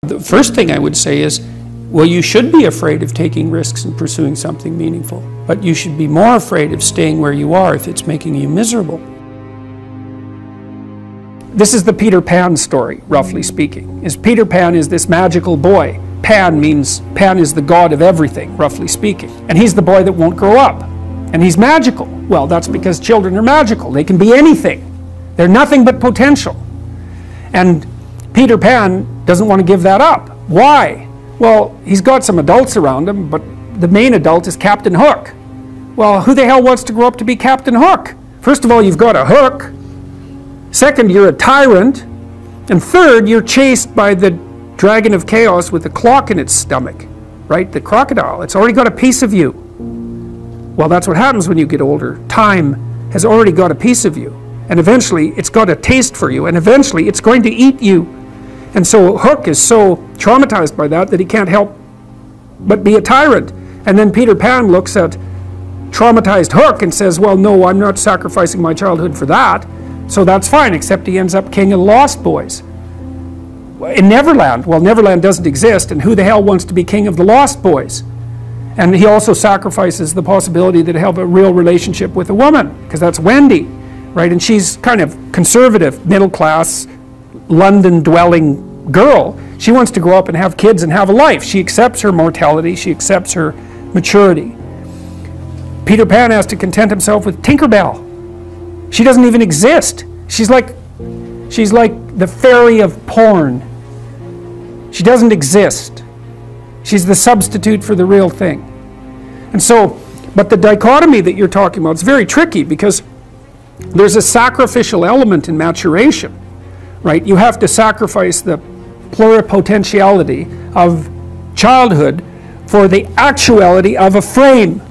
The first thing I would say is, well, you should be afraid of taking risks and pursuing something meaningful, but you should be more afraid of staying where you are if it's making you miserable. This is the Peter Pan story, roughly speaking. Peter Pan is this magical boy. Pan is the god of everything, roughly speaking. And he's the boy that won't grow up. And he's magical. Well, that's because children are magical. They can be anything. They're nothing but potential. And Peter Pan doesn't want to give that up. Why? Well, he's got some adults around him, but the main adult is Captain Hook. Well, who the hell wants to grow up to be Captain Hook? First of all, you've got a hook. Second, you're a tyrant. And third, you're chased by the dragon of chaos with a clock in its stomach, right? The crocodile. It's already got a piece of you. Well, that's what happens when you get older. Time has already got a piece of you. And eventually, it's got a taste for you. And eventually, it's going to eat you. And so Hook is so traumatized by that he can't help but be a tyrant. And then Peter Pan looks at traumatized Hook and says, well, no, I'm not sacrificing my childhood for that. So that's fine, except he ends up king of the Lost Boys. In Neverland, well, Neverland doesn't exist, and who the hell wants to be king of the Lost Boys? And he also sacrifices the possibility that he'll have a real relationship with a woman, because that's Wendy, right? And she's kind of conservative, middle-class, London-dwelling girl. She wants to grow up and have kids and have a life. She accepts her mortality. She accepts her maturity. Peter Pan has to content himself with Tinkerbell. She doesn't even exist. She's like the fairy of porn. She doesn't exist. She's the substitute for the real thing. And so, but the dichotomy that you're talking about is very tricky, because there's a sacrificial element in maturation, right? You have to sacrifice the pluripotentiality of childhood for the actuality of a frame.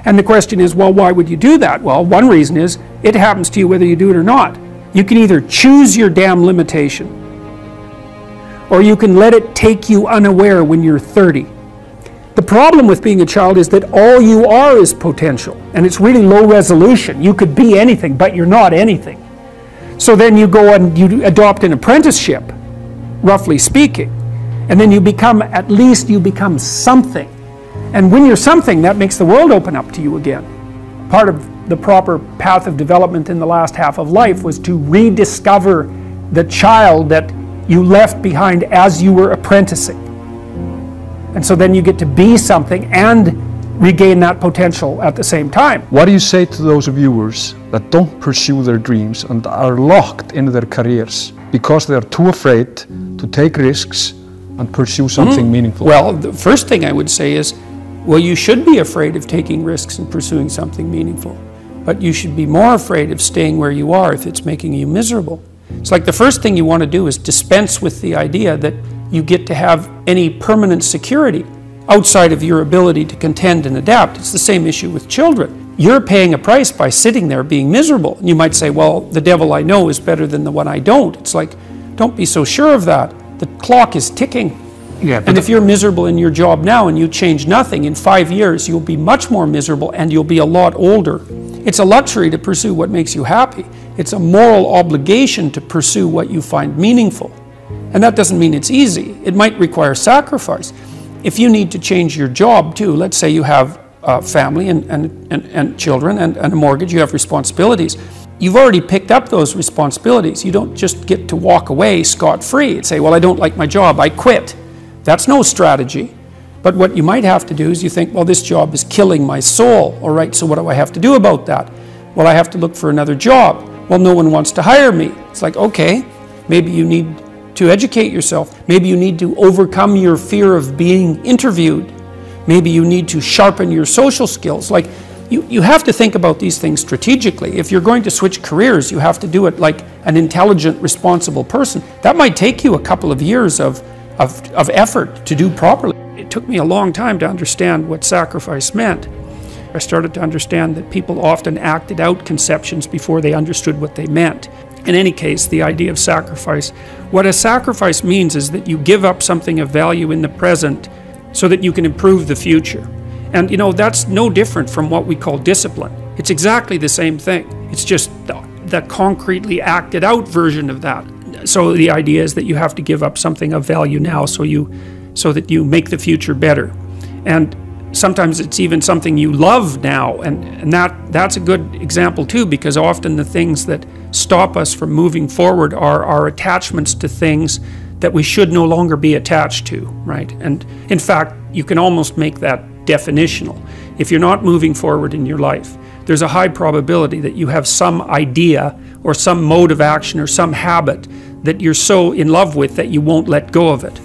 And the question is, well, why would you do that? Well, one reason is it happens to you whether you do it or not. You can either choose your damn limitation, or you can let it take you unaware when you're 30. The problem with being a child is that all you are is potential, and it's really low resolution. You could be anything, but you're not anything. So then you go and you adopt an apprenticeship, roughly speaking, and then you become, at least you become something. And when you're something, that makes the world open up to you again. Part of the proper path of development in the last half of life was to rediscover the child that you left behind as you were apprenticing. And so then you get to be something and regain that potential at the same time. What do you say to those viewers that don't pursue their dreams and are locked in their careers because they are too afraid to take risks and pursue something meaningful? Well, the first thing I would say is, well, you should be afraid of taking risks and pursuing something meaningful, but you should be more afraid of staying where you are if it's making you miserable. It's like the first thing you want to do is dispense with the idea that you get to have any permanent security outside of your ability to contend and adapt. It's the same issue with children. You're paying a price by sitting there being miserable. And you might say, well, the devil I know is better than the one I don't. It's like, don't be so sure of that. The clock is ticking. Yeah, and if you're miserable in your job now and you change nothing, in 5 years you'll be much more miserable and you'll be a lot older. It's a luxury to pursue what makes you happy. It's a moral obligation to pursue what you find meaningful. And that doesn't mean it's easy. It might require sacrifice. If you need to change your job too, let's say you have a family and children and a mortgage, you have responsibilities. You've already picked up those responsibilities. You don't just get to walk away scot-free and say, well, I don't like my job, I quit. That's no strategy. But what you might have to do is you think, well, this job is killing my soul. All right, so what do I have to do about that? Well, I have to look for another job. Well, no one wants to hire me. It's like, okay, maybe you need to educate yourself. Maybe you need to overcome your fear of being interviewed. Maybe you need to sharpen your social skills. Like, you have to think about these things strategically. If you're going to switch careers, you have to do it like an intelligent, responsible person. That might take you a couple of years of effort to do properly. It took me a long time to understand what sacrifice meant. I started to understand that people often acted out conceptions before they understood what they meant. In any case, the idea of sacrifice, what a sacrifice means is that you give up something of value in the present so that you can improve the future. And you know, that's no different from what we call discipline. It's exactly the same thing. It's just the concretely acted out version of that. so the idea is that you have to give up something of value now so that you make the future better. And sometimes it's even something you love now, and that's a good example too, because often the things that stop us from moving forward are our attachments to things that we should no longer be attached to, right? And in fact, you can almost make that definitional. If you're not moving forward in your life, there's a high probability that you have some idea or some mode of action or some habit that you're so in love with that you won't let go of it.